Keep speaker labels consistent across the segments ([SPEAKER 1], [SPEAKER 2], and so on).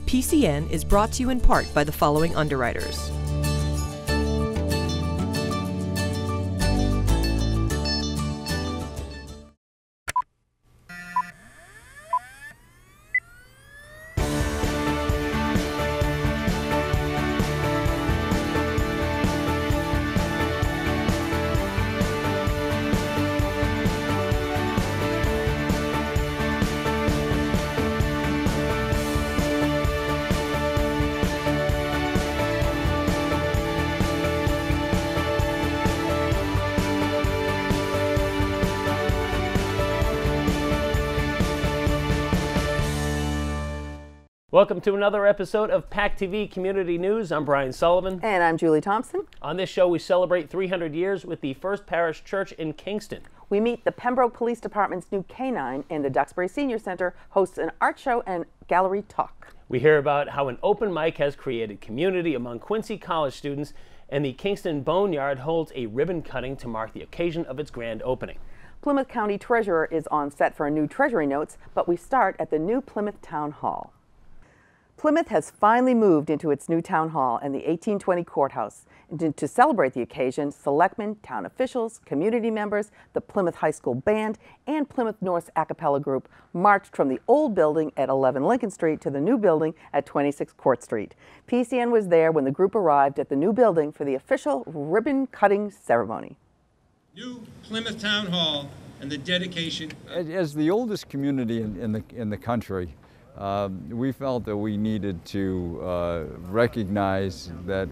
[SPEAKER 1] PCN is brought to you in part by the following underwriters.
[SPEAKER 2] Welcome to another episode of PACTV Community News. I'm Brian Sullivan.
[SPEAKER 3] And I'm Julie Thompson.
[SPEAKER 2] On this show, we celebrate 300 years with the First Parish Church in Kingston.
[SPEAKER 3] We meet the Pembroke Police Department's new K9, and the Duxbury Senior Center hosts an art show and gallery talk.
[SPEAKER 2] We hear about how an open mic has created community among Quincy College students, and the Kingston Bone Yard holds a ribbon cutting to mark the occasion of its grand opening.
[SPEAKER 3] Plymouth County Treasurer is on set for a new Treasury Notes, but we start at the new Plymouth Town Hall. Plymouth has finally moved into its new town hall and the 1820 courthouse. And to celebrate the occasion, selectmen, town officials, community members, the Plymouth High School Band, and Plymouth North's a cappella group marched from the old building at 11 Lincoln Street to the new building at 26 Court Street. PCN was there when the group arrived at the new building for the official ribbon-cutting ceremony.
[SPEAKER 4] New Plymouth Town Hall and the dedication.
[SPEAKER 5] As the oldest community in the country, we felt that we needed to recognize that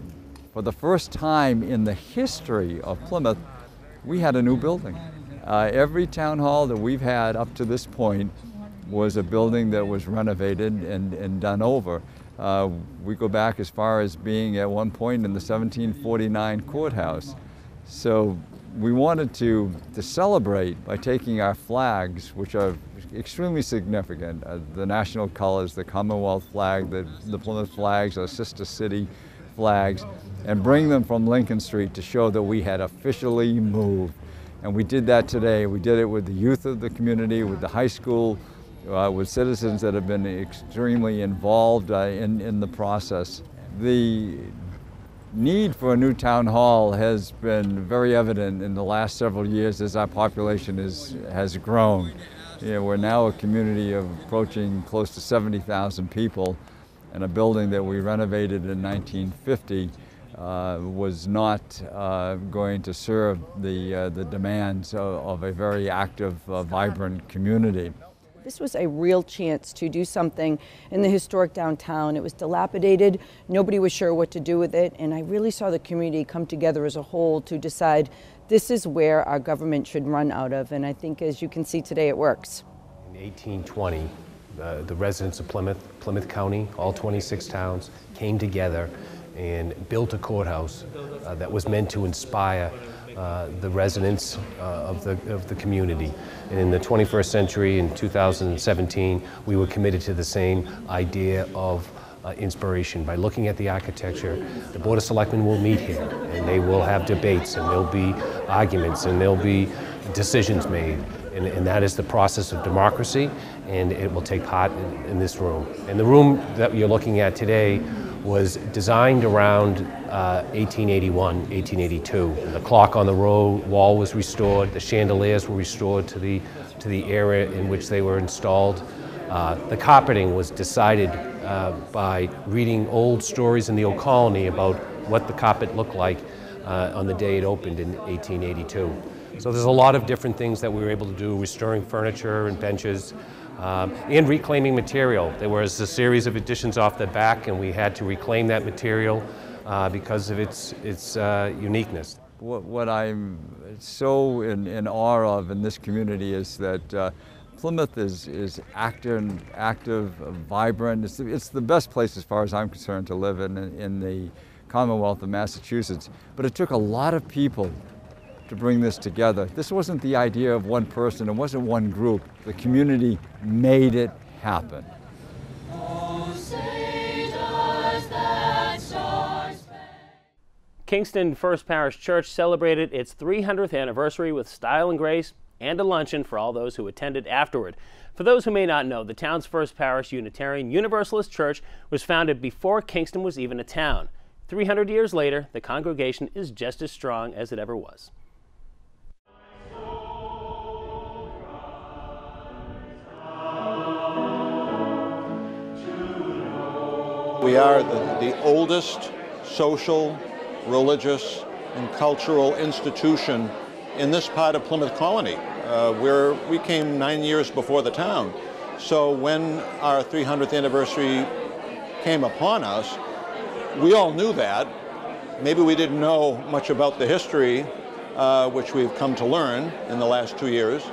[SPEAKER 5] for the first time in the history of Plymouth, we had a new building. Every town hall that we've had up to this point was a building that was renovated and done over. We go back as far as being at one point in the 1749 courthouse. So we wanted to celebrate by taking our flags, which are extremely significant, the national colors, the Commonwealth flag, the Plymouth flags, our sister city flags, and bring them from Lincoln Street to show that we had officially moved. And we did that today. We did it with the youth of the community, with the high school, with citizens that have been extremely involved in the process. The need for a new town hall has been very evident in the last several years as our population has grown. We're now a community of approaching close to 70,000 people, and a building that we renovated in 1950 was not going to serve the demands of a very active, vibrant community.
[SPEAKER 6] This was a real chance to do something in the historic downtown. It was dilapidated, nobody was sure what to do with it, and I really saw the community come together as a whole to decide this is where our government should run out of, and I think as you can see today it works.
[SPEAKER 7] In 1820, the residents of Plymouth County, all 26 towns, came together and built a courthouse that was meant to inspire the residents of the community. And in the 21st century, in 2017, we were committed to the same idea of inspiration. By looking at the architecture, the Board of Selectmen will meet here, and they will have debates, and there'll be arguments, and there'll be decisions made. And that is the process of democracy, and it will take part in this room. And the room that you're looking at today was designed around 1881, 1882. The clock on the wall was restored, the chandeliers were restored to the area in which they were installed. The carpeting was decided by reading old stories in the old colony about what the carpet looked like on the day it opened in 1882. So there's a lot of different things that we were able to do, restoring furniture and benches, and reclaiming material. There was a series of additions off the back, and we had to reclaim that material because of its uniqueness.
[SPEAKER 5] What I'm so in awe of in this community is that Plymouth is active, vibrant. It's the best place as far as I'm concerned to live in the Commonwealth of Massachusetts. But it took a lot of people to bring this together. This wasn't the idea of one person, it wasn't one group. The community made it happen.
[SPEAKER 2] Kingston First Parish Church celebrated its 300th anniversary with style and grace and a luncheon for all those who attended afterward. For those who may not know, the town's First Parish Unitarian Universalist Church was founded before Kingston was even a town. 300 years later, the congregation is just as strong as it ever was.
[SPEAKER 8] We are the oldest social, religious, and cultural institution in this part of Plymouth Colony. We came 9 years before the town. So when our 300th anniversary came upon us, we all knew that. Maybe we didn't know much about the history, which we've come to learn in the last 2 years,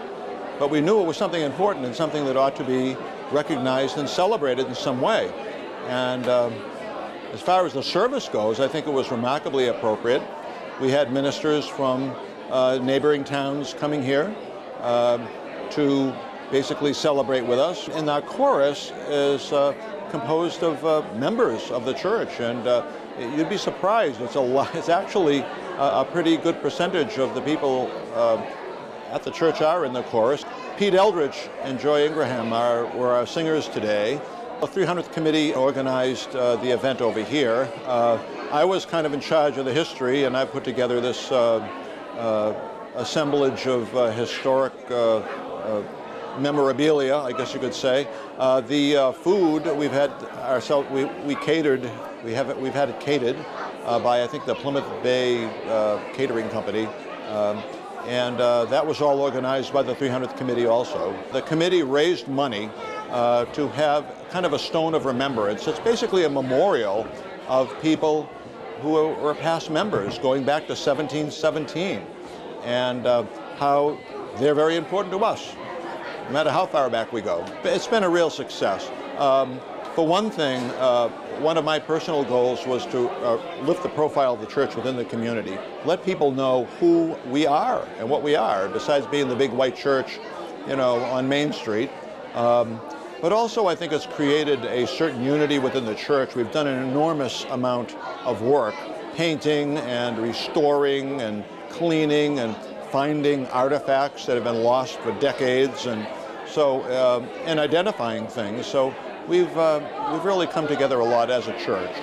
[SPEAKER 8] but we knew it was something important and something that ought to be recognized and celebrated in some way. And as far as the service goes, I think it was remarkably appropriate. We had ministers from neighboring towns coming here to basically celebrate with us. And our chorus is composed of members of the church, and you'd be surprised. It's actually a pretty good percentage of the people at the church are in the chorus. Pete Eldridge and Joy Ingraham were our singers today. The 300th committee organized the event over here. I was kind of in charge of the history, and I put together this assemblage of historic memorabilia, I guess you could say. The food we've had ourselves, we catered. We've had it catered by, I think, the Plymouth Bay Catering Company. And that was all organized by the 300th committee also. The committee raised money to have kind of a stone of remembrance. It's basically a memorial of people who were past members going back to 1717, and how they're very important to us, no matter how far back we go. It's been a real success. For one thing, one of my personal goals was to lift the profile of the church within the community. Let people know who we are and what we are, besides being the big white church, you know, on Main Street. But also I think it's created a certain unity within the church. We've done an enormous amount of work, painting and restoring and cleaning and finding artifacts that have been lost for decades, and so and identifying things. So we've really come together a lot as a church.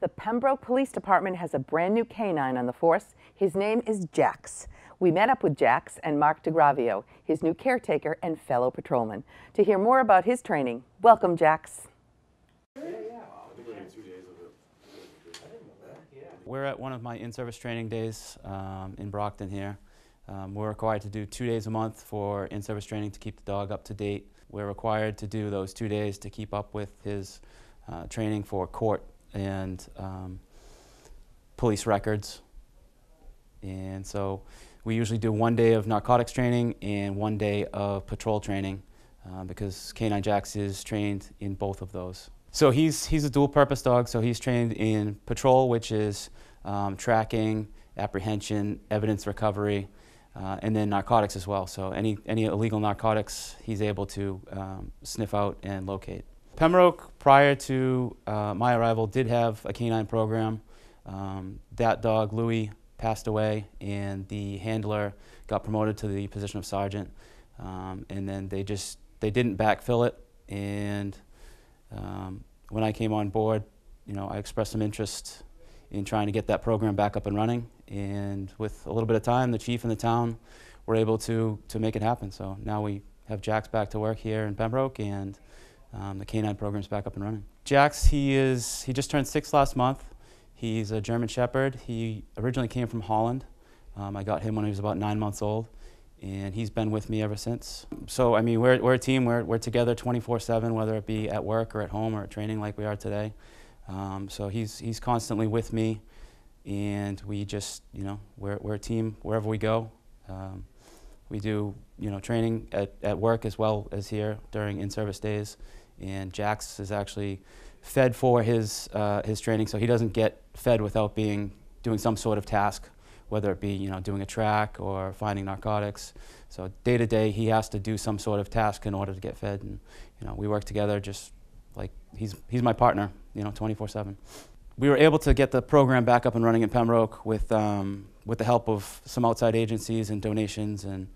[SPEAKER 3] The Pembroke Police Department has a brand new canine on the force. His name is Jax. We met up with Jax and Mark DeGravio, his new caretaker and fellow patrolman. To hear more about his training, welcome, Jax.
[SPEAKER 9] We're at one of my in-service training days in Brockton here. We're required to do 2 days a month for in-service training to keep the dog up to date. We're required to do those 2 days to keep up with his training for court and police records. And so we usually do 1 day of narcotics training and 1 day of patrol training because K9 Jax is trained in both of those. So he's a dual-purpose dog, so he's trained in patrol, which is tracking, apprehension, evidence recovery, and then narcotics as well. So any illegal narcotics he's able to sniff out and locate. Pembroke, prior to my arrival, did have a canine program. That dog, Louie, passed away, and the handler got promoted to the position of sergeant. And then they didn't backfill it. And when I came on board, you know, I expressed some interest in trying to get that program back up and running. And with a little bit of time, the chief and the town were able to make it happen. So now we have Jax back to work here in Pembroke, and the canine program's back up and running. Jax, he just turned 6 last month. He's a German Shepherd. He originally came from Holland. I got him when he was about 9 months old, and he's been with me ever since. So, I mean, we're a team. We're together 24/7, whether it be at work or at home or at training like we are today. So he's constantly with me, and we just, you know, we're a team wherever we go. We do, you know, training at work as well as here during in-service days, and Jax is actually fed for his training, so he doesn't get fed without doing some sort of task, whether it be, you know, doing a track or finding narcotics. So day to day, he has to do some sort of task in order to get fed, and you know, we work together just like he's my partner, you know, 24/7. we were able to get the program back up and running in Pembroke with the help of some outside agencies and donations, and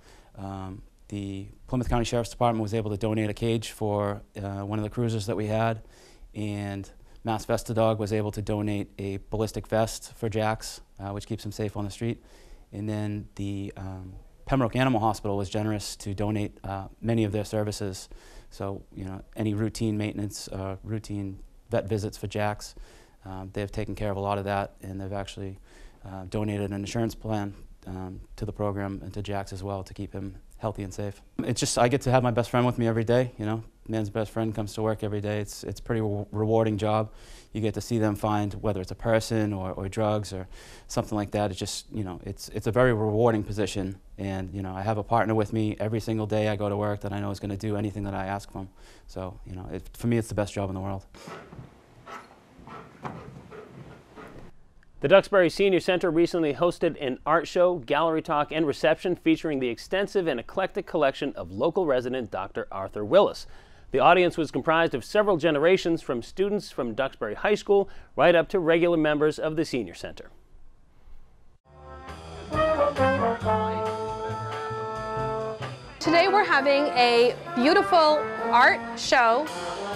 [SPEAKER 9] the Plymouth County Sheriff's Department was able to donate a cage for one of the cruisers that we had, and Mass Vestadog was able to donate a ballistic vest for Jax, which keeps him safe on the street. And then the Pembroke Animal Hospital was generous to donate many of their services. So, any routine maintenance, routine vet visits for Jax, they've taken care of a lot of that, and they've actually donated an insurance plan to the program and to Jax as well to keep him healthy and safe. It's just, I get to have my best friend with me every day, Man's best friend comes to work every day. It's a pretty rewarding job. You get to see them find, whether it's a person or drugs or something like that. It's just, it's a very rewarding position. And, I have a partner with me every single day I go to work that I know is going to do anything that I ask from. So, for me, it's the best job in the world.
[SPEAKER 2] The Duxbury Senior Center recently hosted an art show, gallery talk, and reception featuring the extensive and eclectic collection of local resident Dr. Arthur Willis. The audience was comprised of several generations, from students from Duxbury High School right up to regular members of the Senior Center.
[SPEAKER 10] Today we're having a beautiful art show,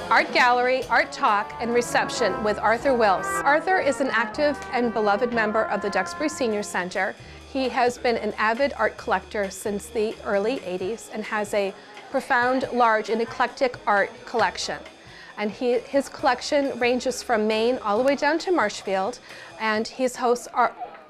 [SPEAKER 10] art gallery, art talk, and reception with Arthur Willis. Arthur is an active and beloved member of the Duxbury Senior Center. He has been an avid art collector since the early 80s and has a profound, large, and eclectic art collection. And his collection ranges from Maine all the way down to Marshfield, and he's hosts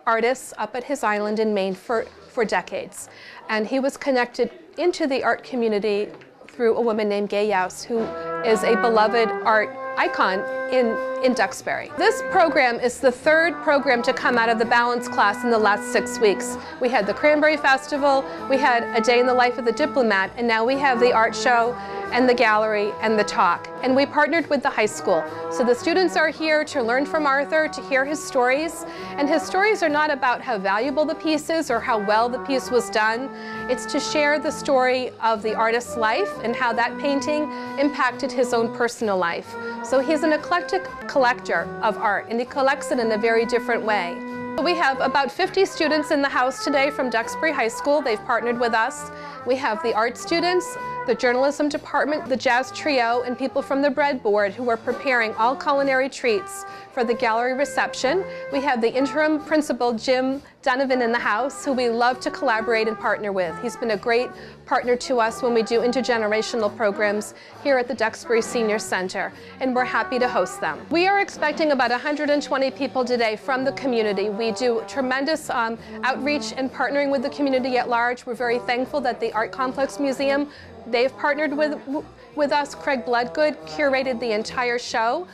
[SPEAKER 10] artists up at his island in Maine for decades. And he was connected into the art community through a woman named Gay Yaus, who is a beloved art icon in Duxbury. This program is the third program to come out of the balance class in the last 6 weeks. We had the Cranberry Festival, we had a day in the life of the diplomat, and now we have the art show and the gallery and the talk. And we partnered with the high school. So the students are here to learn from Arthur, to hear his stories. And his stories are not about how valuable the piece is or how well the piece was done. It's to share the story of the artist's life and how that painting impacted his own personal life. So he's an eclectic collector of art, and he collects it in a very different way. We have about 50 students in the house today from Duxbury High School. They've partnered with us. We have the art students, the journalism department, the jazz trio, and people from the bread board who are preparing all culinary treats for the gallery reception. We have the interim principal, Jim Donovan, in the house, who we love to collaborate and partner with. He's been a great partner to us when we do intergenerational programs here at the Duxbury Senior Center, and we're happy to host them. We are expecting about 120 people today from the community. We do tremendous outreach and partnering with the community at large. We're very thankful that the Art Complex Museum, they've partnered with us. Craig Bloodgood curated the entire show.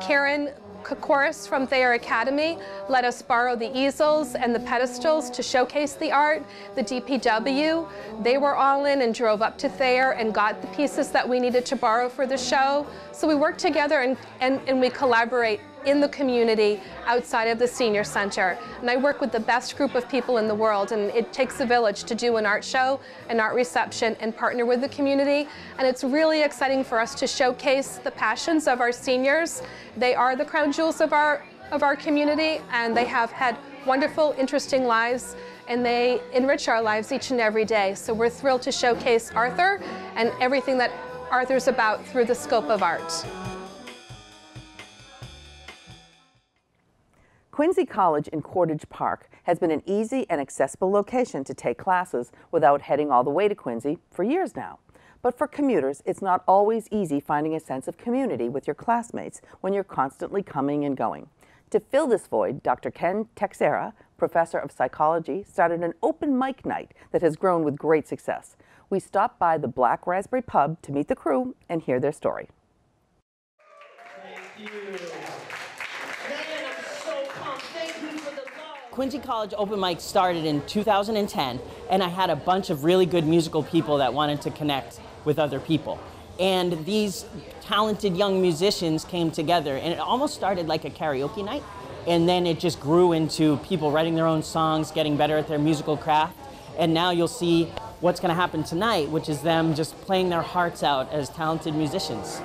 [SPEAKER 10] Karen Kokoris from Thayer Academy let us borrow the easels and the pedestals to showcase the art. The DPW, they were all in and drove up to Thayer and got the pieces that we needed to borrow for the show. So we work together and we collaborate in the community outside of the Senior Center. And I work with the best group of people in the world, and it takes a village to do an art show, an art reception, and partner with the community. And it's really exciting for us to showcase the passions of our seniors. They are the crown jewels of our community, and they have had wonderful, interesting lives, and they enrich our lives each and every day. So we're thrilled to showcase Arthur and everything that Arthur's about through the scope of art.
[SPEAKER 3] Quincy College in Cordage Park has been an easy and accessible location to take classes without heading all the way to Quincy for years now. But for commuters, it's not always easy finding a sense of community with your classmates when you're constantly coming and going. To fill this void, Dr. Ken Texera, professor of psychology, started an open mic night that has grown with great success. We stopped by the Black Raspberry Pub to meet the crew and hear their story.
[SPEAKER 11] Thank you.
[SPEAKER 12] Quincy College Open Mic started in 2010, and I had a bunch of really good musical people that wanted to connect with other people. And these talented young musicians came together, and it almost started like a karaoke night, and then it just grew into people writing their own songs, getting better at their musical craft, and now you'll see what's going to happen tonight, which is them just playing their hearts out as talented musicians.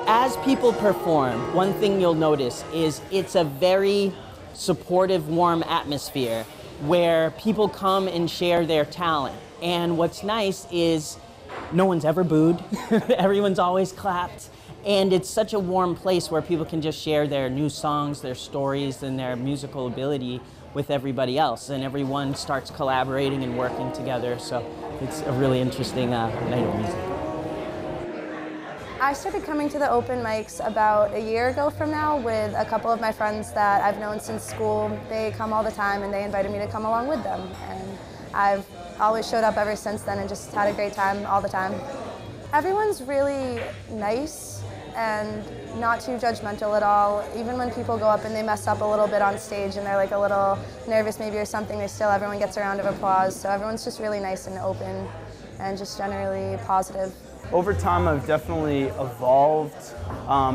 [SPEAKER 12] As people perform, one thing you'll notice is it's a very supportive, warm atmosphere where people come and share their talent. And what's nice is no one's ever booed. Everyone's always clapped. And it's such a warm place where people can just share their new songs, their stories, and their musical ability with everybody else. And everyone starts collaborating and working together. So it's a really interesting night of music.
[SPEAKER 11] I started coming to the open mics about a year ago from now with a couple of my friends that I've known since school. They come all the time and they invited me to come along with them. And I've always showed up ever since then and just had a great time all the time. Everyone's really nice and not too judgmental at all. Even when people go up and they mess up a little bit on stage and they're like a little nervous maybe or something, everyone gets a round of applause. So everyone's just really nice and open and just generally positive.
[SPEAKER 13] Over time, I've definitely evolved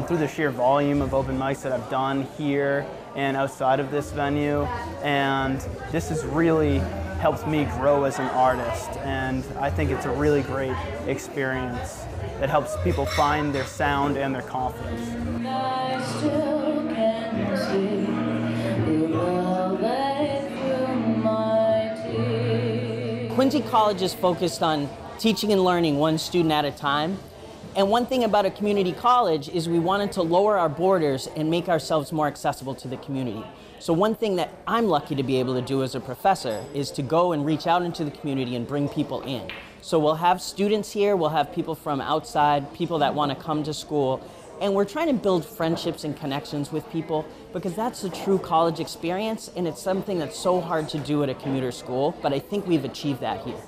[SPEAKER 13] through the sheer volume of open mics that I've done here and outside of this venue, and this has really helped me grow as an artist, and I think it's a really great experience that helps people find their sound and their confidence.
[SPEAKER 14] I still can see you rolling through my tears.
[SPEAKER 12] Quincy College is focused on teaching and learning one student at a time. And one thing about a community college is we wanted to lower our borders and make ourselves more accessible to the community. So one thing that I'm lucky to be able to do as a professor is to go and reach out into the community and bring people in. So we'll have students here, we'll have people from outside, people that want to come to school, and we're trying to build friendships and connections with people because that's the true college experience, and it's something that's so hard to do at a commuter school, but I think we've achieved that here.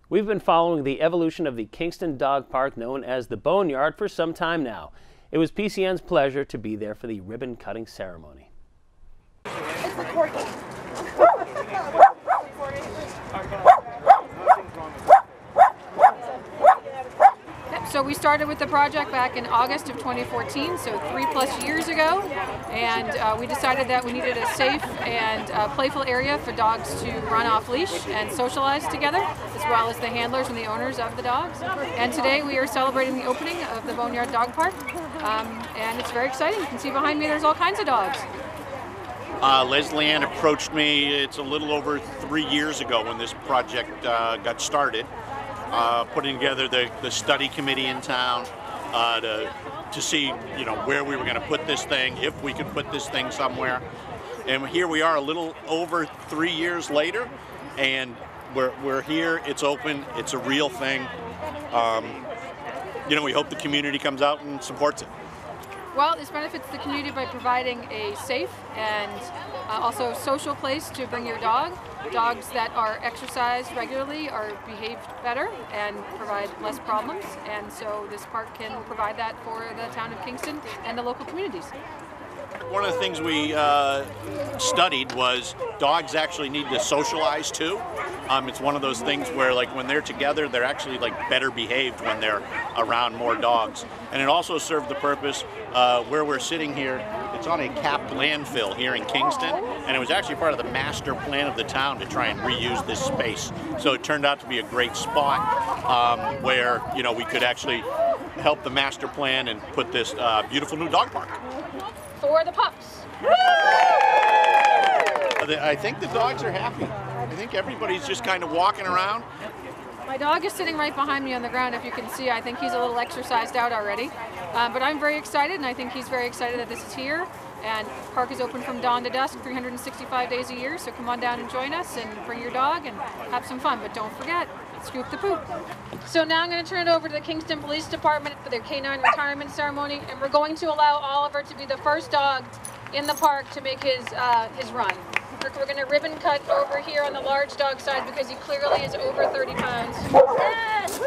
[SPEAKER 2] We've been following the evolution of the Kingston Dog Park, known as the Bone Yard, for some time now. It was PCN's pleasure to be there for the ribbon-cutting ceremony.
[SPEAKER 14] It's recording.
[SPEAKER 15] So we started with the project back in August of 2014, so 3+ years ago, and we decided that we needed a safe and playful area for dogs to run off leash and socialize together, as well as the handlers and the owners of the dogs. And today we are celebrating the opening of the Bone Yard Dog Park, and it's very exciting. You can see behind me there's all kinds of dogs.
[SPEAKER 16] Leslie Ann approached me, it's a little over 3 years ago when this project got started. Putting together the study committee in town to see, where we were going to put this thing, if we could put this thing somewhere. And here we are a little over 3 years later, and we're here, it's open, it's a real thing. We hope the community comes out and supports it.
[SPEAKER 15] Well, this benefits the community by providing a safe and also social place to bring your dog. Dogs that are exercised regularly are behaved better and provide less problems, and so this park can provide that for the town of Kingston and the local communities.
[SPEAKER 16] One of the things we studied was dogs actually need to socialize too. It's one of those things where, like, when they're together, they're actually better behaved when they're around more dogs. And it also served the purpose where we're sitting here. It's on a capped landfill here in Kingston, and it was actually part of the master plan of the town to try and reuse this space. So it turned out to be a great spot where we could actually help the master plan and put this beautiful new dog park.
[SPEAKER 15] For the pups.
[SPEAKER 16] I think the dogs are happy. I think everybody's just kind of walking around.
[SPEAKER 15] My dog is sitting right behind me on the ground, if you can see. I think he's a little exercised out already. But I'm very excited, and I think he's very excited that this is here. And the park is open from dawn to dusk, 365 days a year, so come on down and join us and bring your dog and have some fun. But don't forget, scoop the poop. So now I'm going to turn it over to the Kingston Police Department for their K9 retirement ceremony, and we're going to allow Oliver to be the first dog in the park to make his run. We're going to ribbon cut over here on the large dog side because he clearly is over 30 pounds. Yes!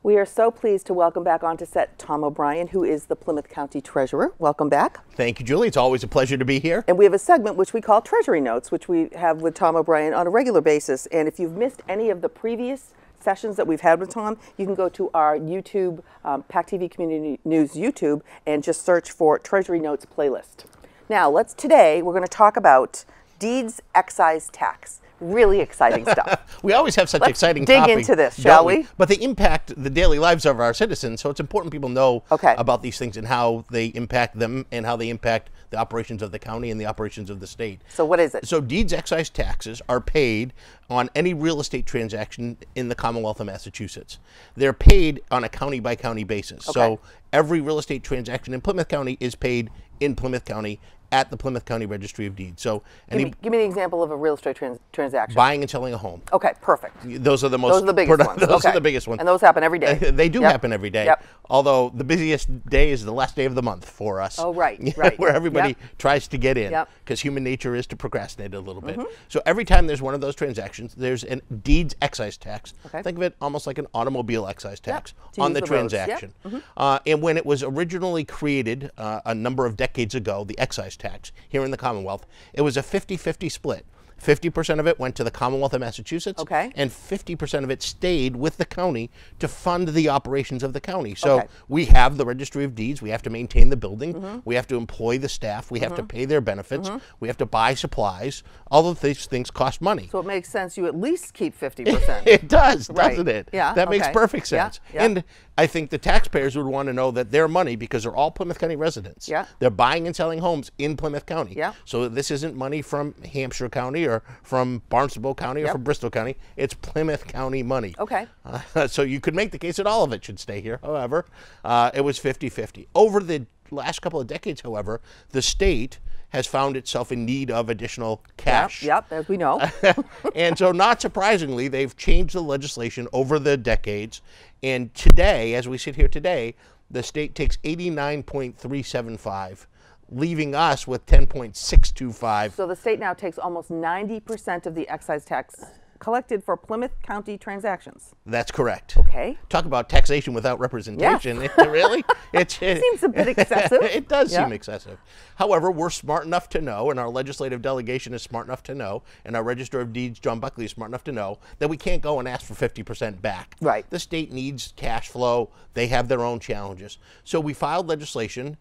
[SPEAKER 3] We are so pleased to welcome back onto set Tom O'Brien, who is the Plymouth County Treasurer. Welcome back.
[SPEAKER 17] Thank you, Julie. It's always a pleasure to be here.
[SPEAKER 3] And we have a segment which we call Treasury Notes, which we have with Tom O'Brien on a regular basis. And if you've missed any of the previous sessions that we've had with Tom, you can go to our YouTube, PACTV Community News YouTube, and just search for Treasury Notes playlist. Now, today we're going to talk about deeds excise tax. Really exciting stuff.
[SPEAKER 17] We always have such exciting
[SPEAKER 3] dig
[SPEAKER 17] topics.
[SPEAKER 3] into this, shall we?
[SPEAKER 17] But they impact the daily lives of our citizens, so it's important people know about these things and how they impact them and how they impact the operations of the county and the operations of the state.
[SPEAKER 3] So what is it?
[SPEAKER 17] So deeds excise taxes are paid on any real estate transaction in the Commonwealth of Massachusetts. They're paid on a county by county basis. So every real estate transaction in Plymouth County is paid in Plymouth County at the Plymouth County Registry of Deeds. So
[SPEAKER 3] give me an example of a real estate transaction.
[SPEAKER 17] Buying and selling a home.
[SPEAKER 3] Okay, perfect.
[SPEAKER 17] Those are the most.
[SPEAKER 3] Those are the biggest ones.
[SPEAKER 17] Those are the biggest ones.
[SPEAKER 3] And those happen every day.
[SPEAKER 17] They do happen every day.
[SPEAKER 3] Yep.
[SPEAKER 17] Although the busiest day is the last day of the month for us.
[SPEAKER 3] Oh, right, right.
[SPEAKER 17] Where everybody tries to get in, because human nature is to procrastinate a little bit. So every time there's one of those transactions, there's a deeds excise tax. Think of it almost like an automobile excise tax on the transaction. And when it was originally created a number of decades ago, the excise tax here in the Commonwealth, it was a 50-50 split. 50% of it went to the Commonwealth of Massachusetts, and 50% of it stayed with the county to fund the operations of the county. So we have the Registry of Deeds, we have to maintain the building, we have to employ the staff, we have to pay their benefits, we have to buy supplies. All of these things cost money.
[SPEAKER 3] So it makes sense you at least keep 50%.
[SPEAKER 17] It does, doesn't it?
[SPEAKER 3] Yeah.
[SPEAKER 17] That makes perfect sense. And I think the taxpayers would want to know that their money, because they're all Plymouth County residents, they're buying and selling homes in Plymouth County. So this isn't money from Hampshire County or from Barnstable County or from Bristol County. It's Plymouth County money. So you could make the case that all of it should stay here. However, it was 50-50. Over the last couple of decades, however, the state has found itself in need of additional cash.
[SPEAKER 3] As we know.
[SPEAKER 17] And so not surprisingly, they've changed the legislation over the decades. And today, as we sit here today, the state takes 89.375, leaving us with 10.625.
[SPEAKER 3] So the state now takes almost 90% of the excise tax collected for Plymouth County transactions.
[SPEAKER 17] That's correct.
[SPEAKER 3] Okay.
[SPEAKER 17] Talk about taxation without representation. Really? It
[SPEAKER 3] seems a bit excessive.
[SPEAKER 17] It does seem excessive. However, we're smart enough to know, and our legislative delegation is smart enough to know, and our Register of Deeds, John Buckley, is smart enough to know that we can't go and ask for 50% back. The state needs cash flow. They have their own challenges. So we filed legislation.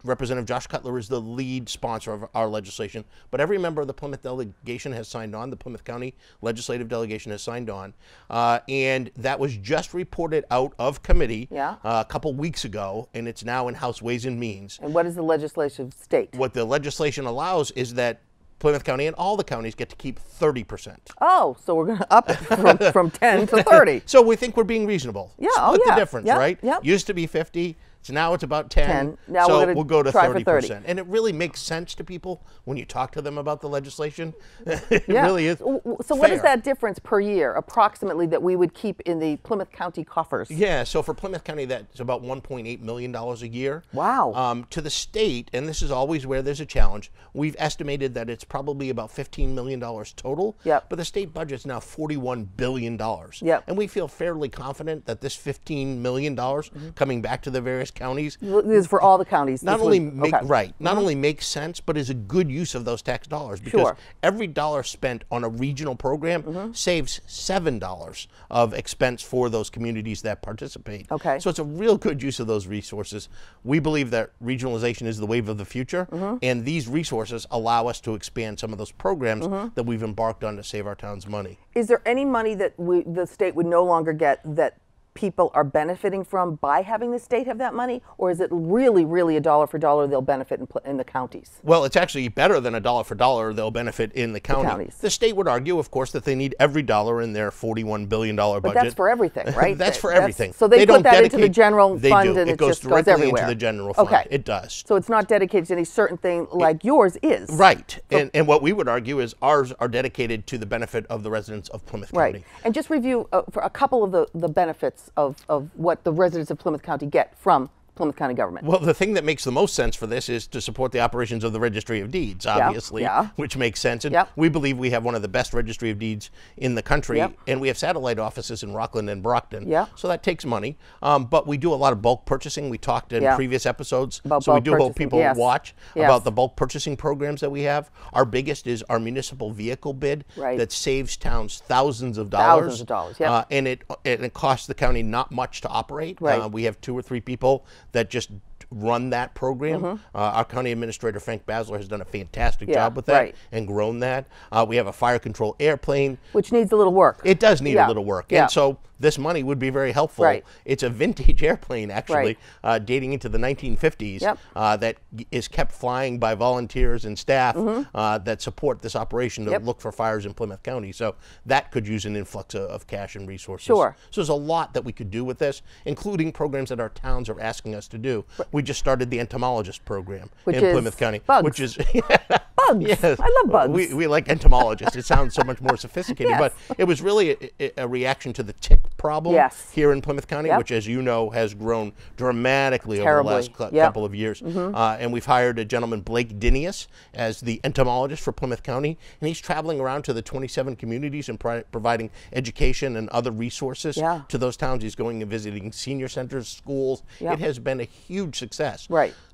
[SPEAKER 17] Representative Josh Cutler is the lead sponsor of our legislation, but every member of the Plymouth delegation has signed on. The Plymouth County legislative delegation has signed on, and that was just reported out of committee a couple weeks ago, and it's now in House Ways and Means.
[SPEAKER 3] And what does the legislation state?
[SPEAKER 17] What the legislation allows is that Plymouth County and all the counties get to keep 30%.
[SPEAKER 3] Oh, so we're going to up it from 10 to 30.
[SPEAKER 17] So we think we're being reasonable. Split the difference, right? Used to be 50. So now it's about 10.
[SPEAKER 3] Now
[SPEAKER 17] so we'll go to 30%.
[SPEAKER 3] 30.
[SPEAKER 17] And it really makes sense to people when you talk to them about the legislation. It really is.
[SPEAKER 3] So what is that difference per year, approximately, that we would keep in the Plymouth County coffers?
[SPEAKER 17] Yeah, so for Plymouth County, that's about $1.8 million a year.
[SPEAKER 3] Wow.
[SPEAKER 17] To the state, and this is always where there's a challenge, we've estimated that it's probably about $15 million total. But the state budget's now $41 billion. And we feel fairly confident that this $15 million coming back to the various counties
[SPEAKER 3] is for all the counties.
[SPEAKER 17] Not only only makes sense, but is a good use of those tax dollars, because every dollar spent on a regional program saves $7 of expense for those communities that participate. So it's a real good use of those resources. We believe that regionalization is the wave of the future, and these resources allow us to expand some of those programs that we've embarked on to save our towns money.
[SPEAKER 3] Is there any money that the state would no longer get that people are benefiting from by having the state have that money, or is it really a dollar for dollar they'll benefit in the counties?
[SPEAKER 17] Well, it's actually better than a dollar for dollar they'll benefit in the county. The state would argue, of course, that they need every dollar in their $41 billion budget.
[SPEAKER 3] But that's for everything, right?
[SPEAKER 17] That's for everything.
[SPEAKER 3] So they put that into the general fund, and
[SPEAKER 17] it goes
[SPEAKER 3] just goes everywhere.
[SPEAKER 17] into the general fund. It does.
[SPEAKER 3] So it's not dedicated to any certain thing like yours is.
[SPEAKER 17] Right. So, and what we would argue is ours are dedicated to the benefit of the residents of Plymouth County.
[SPEAKER 3] And just review for a couple of the benefits of what the residents of Plymouth County get from Plymouth County government?
[SPEAKER 17] Well, the thing that makes the most sense for this is to support the operations of the Registry of Deeds, obviously, which makes sense. And we believe we have one of the best Registry of Deeds in the country, and we have satellite offices in Rockland and Brockton, so that takes money. But we do a lot of bulk purchasing. We talked in previous episodes,
[SPEAKER 3] about
[SPEAKER 17] so we
[SPEAKER 3] bulk
[SPEAKER 17] do hope
[SPEAKER 3] purchasing.
[SPEAKER 17] people watch about the bulk purchasing programs that we have. Our biggest is our municipal vehicle bid that saves towns thousands of dollars. And it costs the county not much to operate. We have 2 or 3 people that just run that program. Our county administrator, Frank Basler, has done a fantastic job with that and grown that. We have a fire control airplane.
[SPEAKER 3] Which needs a little work.
[SPEAKER 17] It does need a little work. And so this money would be very helpful. It's a vintage airplane, actually, dating into the 1950s that is kept flying by volunteers and staff that support this operation to look for fires in Plymouth County. So that could use an influx of cash and resources. So there's a lot that we could do with this, including programs that our towns are asking us to do. We just started the entomologist program in Plymouth County. Which is
[SPEAKER 3] bugs.
[SPEAKER 17] Yes.
[SPEAKER 3] I love bugs.
[SPEAKER 17] We like entomologists. It sounds so much more sophisticated, but it was really a reaction to the tick problem here in Plymouth County, which, as you know, has grown dramatically over the last couple of years. And we've hired a gentleman, Blake Dinius, as the entomologist for Plymouth County, and he's traveling around to the 27 communities and providing education and other resources to those towns. He's going and visiting senior centers, schools. It has been a huge success.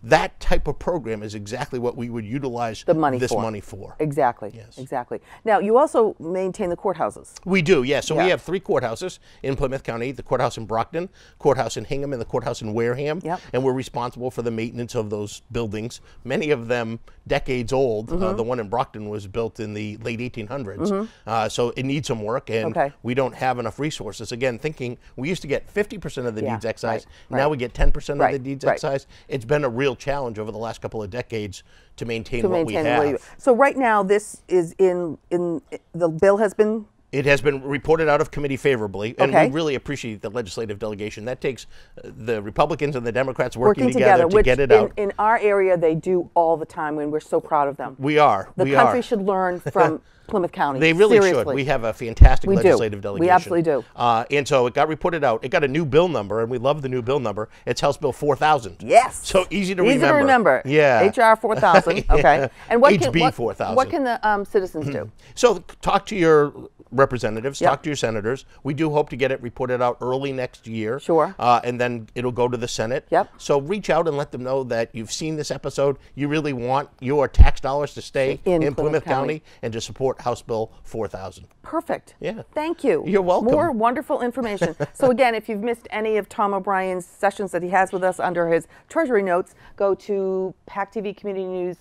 [SPEAKER 17] That type of program is exactly what we would utilize this money for.
[SPEAKER 3] Exactly. Exactly. Now, you also maintain the courthouses.
[SPEAKER 17] We do, yes. So we have 3 courthouses in Plymouth County: the courthouse in Brockton, courthouse in Hingham, and the courthouse in Wareham. And we're responsible for the maintenance of those buildings, many of them decades old. The one in Brockton was built in the late 1800s. So it needs some work, and we don't have enough resources. Again, thinking we used to get 50% of the deeds excise. Now we get 10% of the deeds excise. It's been a real challenge over the last couple of decades to maintain what we have.
[SPEAKER 3] So right now, this is the bill has been...
[SPEAKER 17] It has been reported out of committee favorably, and we really appreciate the legislative delegation. That takes the Republicans and the Democrats working together to get it out.
[SPEAKER 3] In our area, they do all the time, and we're so proud of them.
[SPEAKER 17] We are.
[SPEAKER 3] The country should learn from Plymouth County.
[SPEAKER 17] They really should. We have a fantastic legislative delegation.
[SPEAKER 3] We absolutely do.
[SPEAKER 17] And so it got reported out. It got a new bill number, and we love the new bill number. It's House Bill 4000.
[SPEAKER 3] Yes.
[SPEAKER 17] So easy to remember.
[SPEAKER 3] Easy to remember.
[SPEAKER 17] Yeah.
[SPEAKER 3] HR 4000. Okay. And what
[SPEAKER 17] HB 4000.
[SPEAKER 3] What can the citizens do?
[SPEAKER 17] So talk to your representatives, talk to your senators. We do hope to get it reported out early next year. And then it'll go to the Senate. So reach out and let them know that you've seen this episode. You really want your tax dollars to stay in Plymouth County and to support House Bill 4000.
[SPEAKER 3] Perfect.
[SPEAKER 17] Yeah.
[SPEAKER 3] Thank you.
[SPEAKER 17] You're welcome.
[SPEAKER 3] More wonderful information. So again, if you've missed any of Tom O'Brien's sessions that he has with us under his Treasury Notes, go to PACTV Community News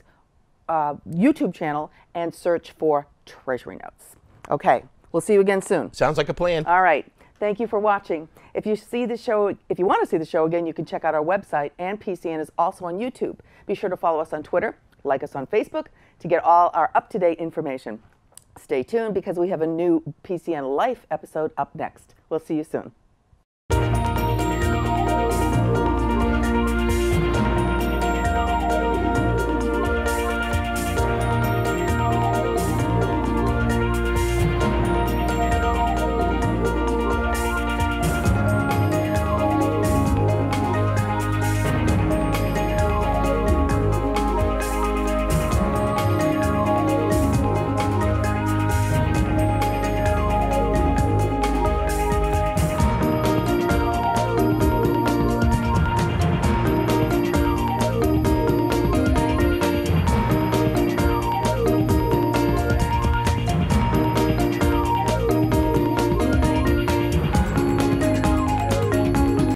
[SPEAKER 3] YouTube channel and search for Treasury Notes. Okay. We'll see you again soon.
[SPEAKER 17] Sounds like a plan.
[SPEAKER 3] All right. Thank you for watching. If you want to see the show again, you can check out our website, and PCN is also on YouTube. Be sure to follow us on Twitter, like us on Facebook to get all our up-to-date information. Stay tuned because we have a new PCN Life episode up next. We'll see you soon.